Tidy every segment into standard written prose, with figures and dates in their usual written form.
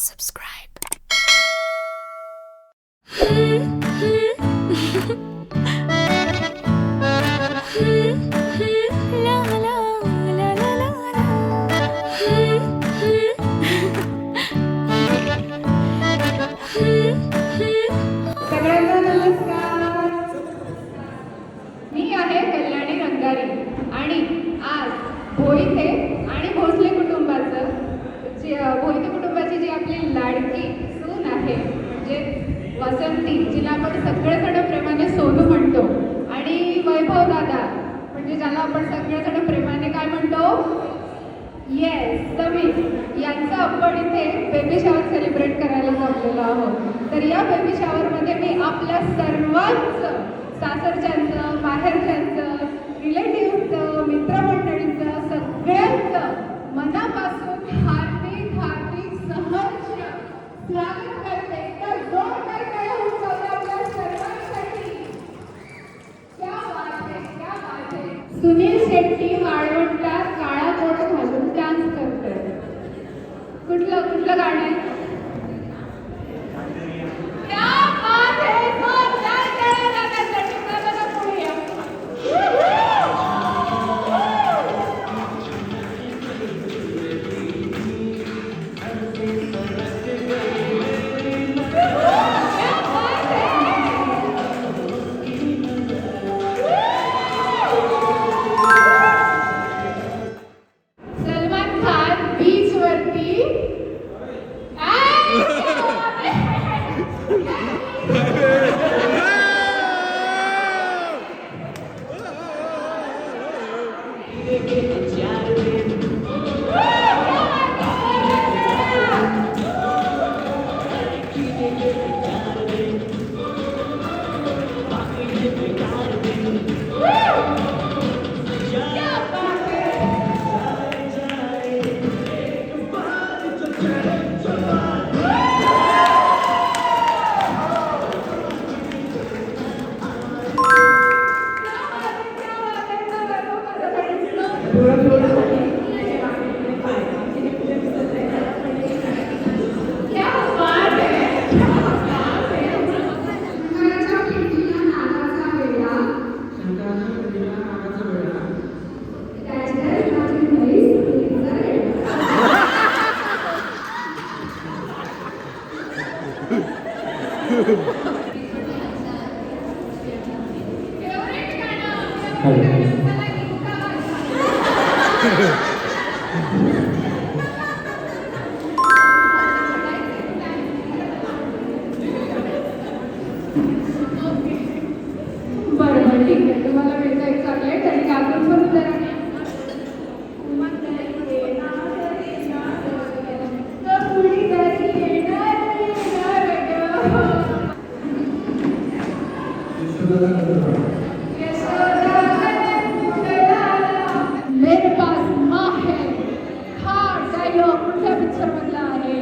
Subscribe. सगळ्यांना नमस्कार. मी आहे कल्याणी रंगारी आणि आज भोईते आणि भोसले कुटुंबाचं भोईते कुटुंबाची जी आपली लाडकी सून आहे म्हणजे वसंती, जिला आपण सगळेजण प्रेमाने सोनू म्हणतो, आणि वैभव दादा म्हणजे ज्याला आपण सगळेजण प्रेमाने काय म्हणतो, येस समीर, यांचं आपण इथे बेबी शॉवर सेलिब्रेट करायला जमलेलो आहोत. तर या बेबी शॉवरमध्ये मी आपल्या सर्वांचं, सासरच्यांचं, माहेरच्यांचं, रिलेटिव्हचं, मित्रमंडळींचं, सगळ्यांचं मनापासून हार्दिक हार्दिक सहर्ष स्वागत करते. तर जोरदार टाळ्या होऊन जाऊया आपल्या सर्वांसाठी. क्या बात है, क्या बात है. सुनील शेट्टी वाळवंटात काळा कोट घालून डान्स करतोय. कुठलं गाणं आहे? क्या बात है. जोरदार टाळ्या दादासाठी. दादा पुढे या. सलमान खान बीच वरती बरोबर, ठीक आहे. तुम्हाला मिळतं एक चॉकलेट आणि कापून पण जरा मेरे पास माँ है हा डायलॉग कुठल्या पिक्चर मधला आहे?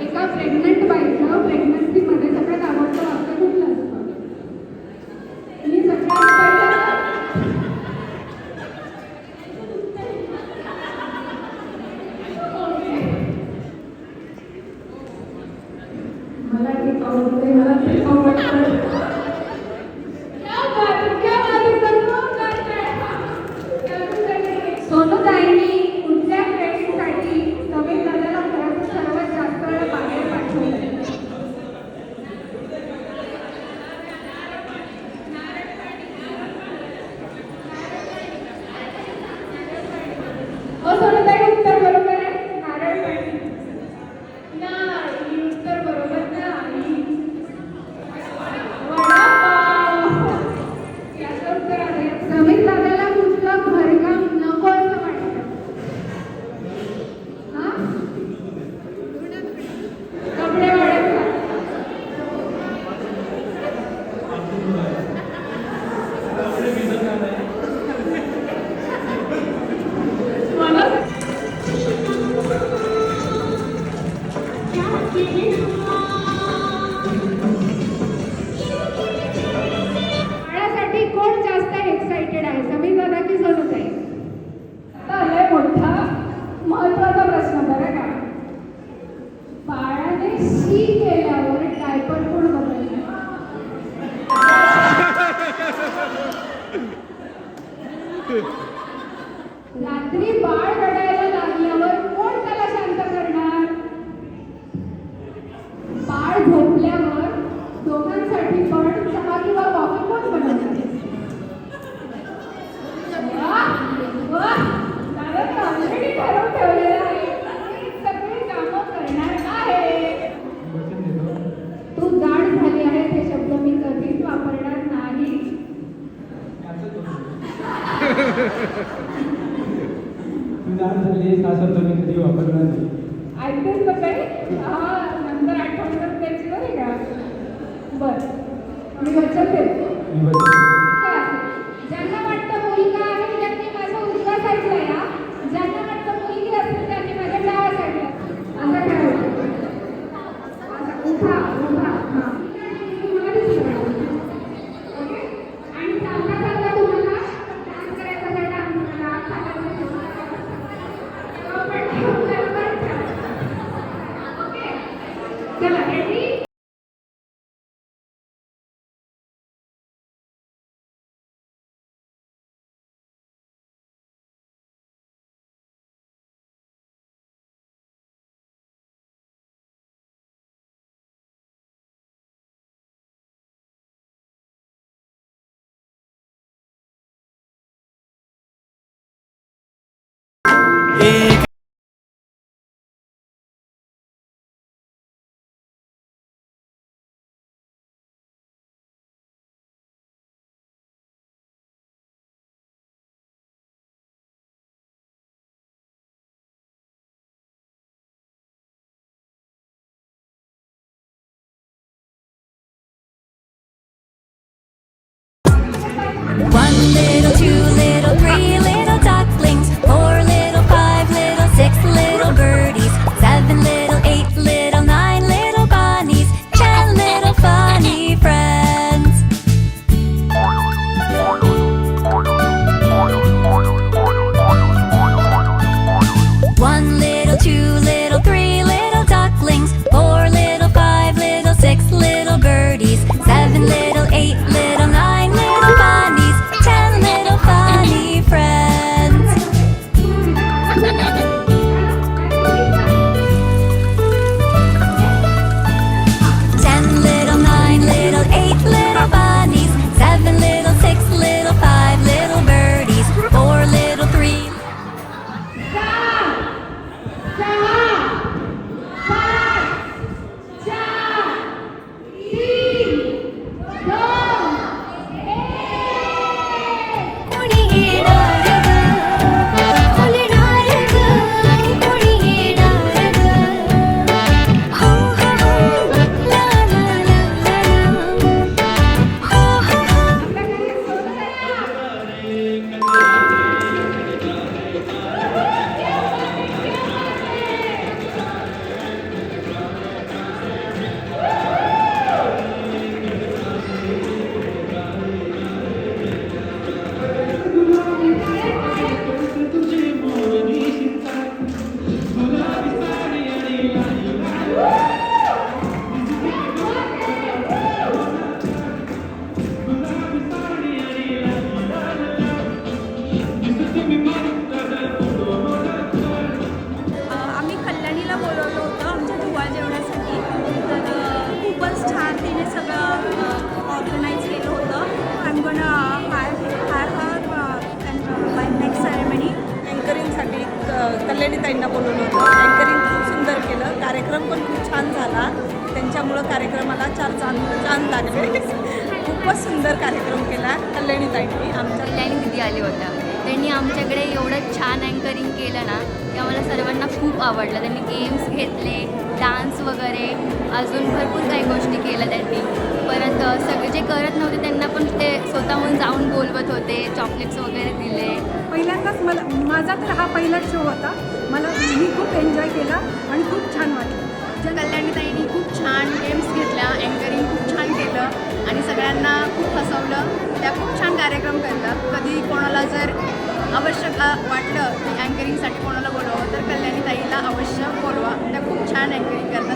एका प्रेग्नंट बाईचं प्रेग्नन्सीमध्ये सगळ्यात आवडतं वाक्य कुठलं असतं? मी सगळ्यात मला ते आवडते, मला ते आवडतं. सोनूताईंनी कुठल्या ट्रेनिंगसाठी समीर दादाला खरंच सर्वात जास्त वेळ बाहेर पाठवलं. तुझा लेस हा शब्द मी कधी वापरला नाही. ऐकतेच तर काही हा नंतर आठवण तर त्याची बरं का. बरं मी वचन देते. मी बघतो. हा. ज्यांना वाटतं मुलगा आहे त्यांनी माझ्या उजव्या साईडला या, ज्यांना वाटतं मुलगी असेल त्यांनी माझ्या डाव्या साईडला असं करायचं. आता उभा उभा हा तुम्हाला दिसलं ओके. आणि चालता चालता तुम्हाला डान्स करायचा त्या डान्सला ओके. चला ready. One little, two little, three little ducklings, four little, five little, six little birdies, seven little, eight little, nine little bunnies, 10 little funny friends. One little, two little, three little ducklings, four little, five little, six little birdies, seven little, eight little, nine little bunnies, 10 little funny friends. Ten little, nine little, eight little bunnies, seven little, six little, five little birdies, four little, three. कोणी येणार गं, बोलणार गं, आणि कोणी येणार गं. हो हो हो, ला ला ला ला. हो हो हो. आम्ही कल्याणीला बोलवलं होतं आमच्या धुवाळ जेवणासाठी. तर खूपच छान तिने सगळं ऑर्गनाईज केलं होतं. I am gone hire by next ceremony. अँकरिंगसाठी कल्याणीताईंना बोलवलं होतं. अँकरिंग खूप सुंदर केलं. कार्यक्रम पण खूप छान झाला. त्यांच्यामुळं कार्यक्रमाला 4 चांद लागले. खूपच सुंदर कार्यक्रम केला कल्याणीताईंनी. आमच्या कल्याणी दिदी आले होत्या. त्यांनी आमच्याकडे एवढं छान अँकरिंग केलं ना, ते आम्हाला सर्वांना खूप आवडलं. त्यांनी गेम्स घेतले, डान्स वगैरे, अजून भरपूर काही गोष्टी केल्या त्यांनी. परत सगळे जे करत नव्हते त्यांना पण ते स्वतःहून जाऊन बोलवत होते, चॉकलेट्स वगैरे दिले. पहिल्यांदाच माझा तर हा पहिलाच शो होता. मी खूप एन्जॉय केला आणि खूप छान वाटलं. कल्याणीताईंनी खूप छान गेम्स घेतल्या, अँकरिंग खूप छान केलं आणि सगळ्यांना खूप हसवलं. त्या खूप छान कार्यक्रम करतात. कधी कोणाला जर आवश्यक वाटलं की अँकरिंगसाठी कोणाला बोलवावं तर कल्याणीताईला अवश्य बोलवा. त्या खूप छान अँकरिंग करतात.